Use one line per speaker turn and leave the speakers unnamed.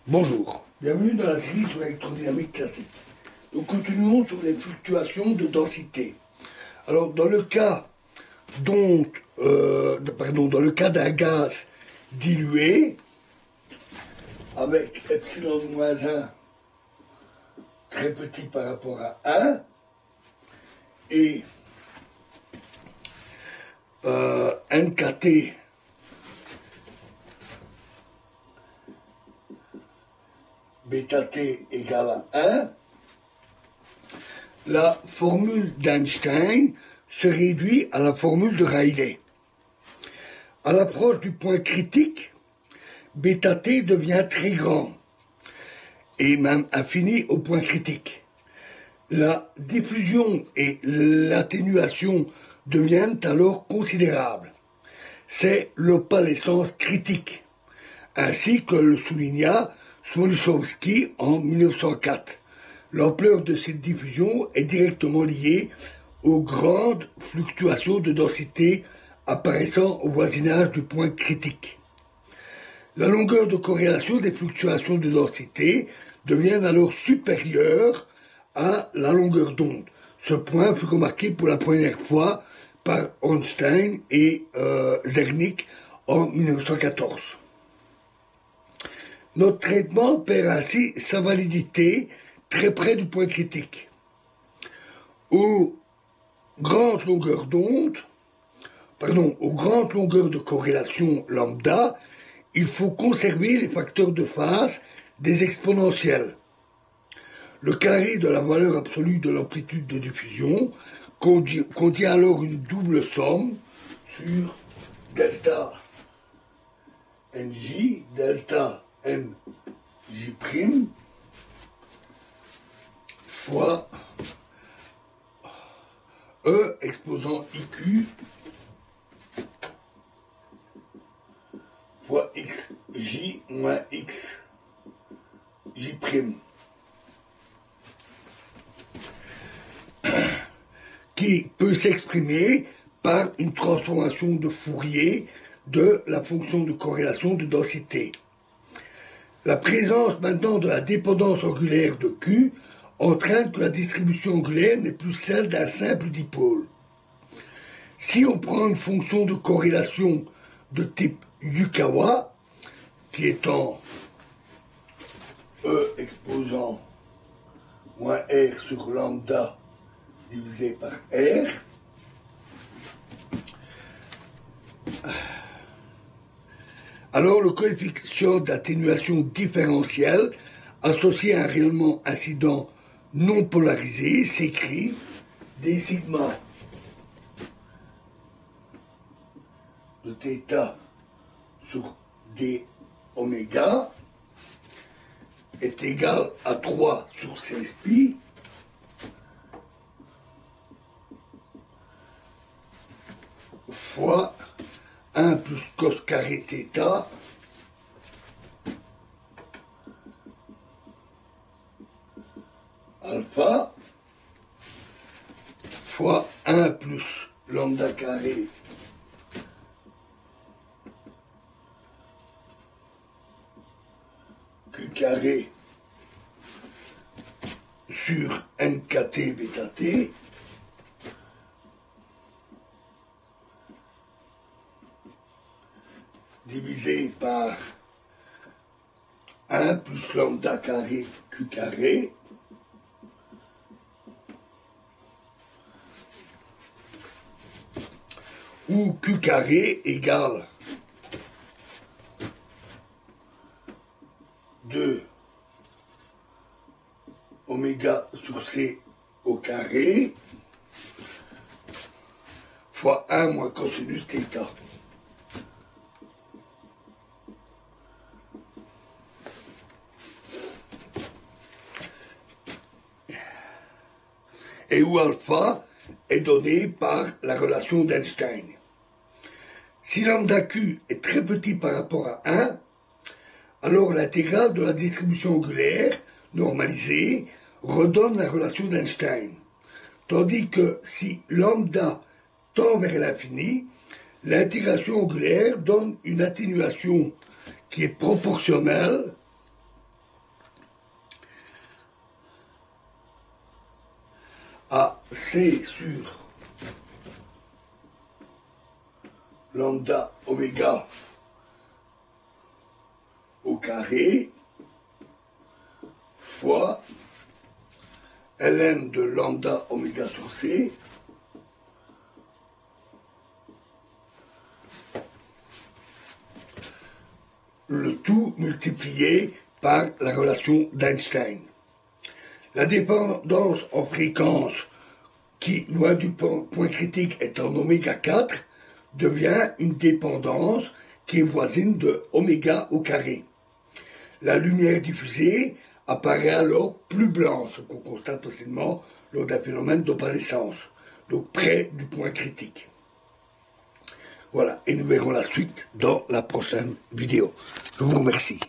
Bonjour, bienvenue dans la série sur l'électrodynamique classique. Nous continuons sur les fluctuations de densité. Alors, dans le cas dans le cas d'un gaz dilué, avec epsilon moins 1 très petit par rapport à 1, et nkt bêta t égale à 1, la formule d'Einstein se réduit à la formule de Rayleigh. À l'approche du point critique, bêta t devient très grand, et même infini au point critique. La diffusion et l'atténuation deviennent alors considérables. C'est l'opalescence critique, ainsi que le souligna Smoluchowski en 1904. L'ampleur de cette diffusion est directement liée aux grandes fluctuations de densité apparaissant au voisinage du point critique. La longueur de corrélation des fluctuations de densité devient alors supérieure à la longueur d'onde. Ce point fut remarqué pour la première fois par Einstein et Zernike en 1914. Notre traitement perd ainsi sa validité très près du point critique. Aux grandes longueurs de corrélation lambda, il faut conserver les facteurs de phase des exponentielles. Le carré de la valeur absolue de l'amplitude de diffusion contient alors une double somme sur delta nj, delta nj', fois E exposant IQ fois xj moins xj', qui peut s'exprimer par une transformation de Fourier de la fonction de corrélation de densité. La présence maintenant de la dépendance angulaire de Q entraîne que la distribution angulaire n'est plus celle d'un simple dipôle. Si on prend une fonction de corrélation de type Yukawa, qui étant E exposant moins R sur lambda divisé par R, alors le coefficient d'atténuation différentielle associé à un rayonnement incident non polarisé s'écrit d sigma de θ sur d oméga est égal à 3 sur 16 pi fois 1 plus cos carré θ alpha fois 1 plus lambda carré Q carré sur nkt bêta t divisé par 1 plus lambda carré Q carré où Q carré égale 2 oméga sur C au carré fois 1 moins cosinus θ. Et où alpha est donné par la relation d'Einstein. Si lambda Q est très petit par rapport à 1, alors l'intégrale de la distribution angulaire normalisée redonne la relation d'Einstein. Tandis que si lambda tend vers l'infini, l'intégration angulaire donne une atténuation qui est proportionnelle à C sur lambda oméga au carré fois ln de lambda oméga sur C le tout multiplié par la relation d'Einstein. La dépendance en fréquence qui, loin du point critique, est en oméga 4, devient une dépendance qui est voisine de oméga au carré. La lumière diffusée apparaît alors plus blanche, ce qu'on constate facilement lors d'un phénomène d'opalescence, donc près du point critique. Voilà, et nous verrons la suite dans la prochaine vidéo. Je vous remercie.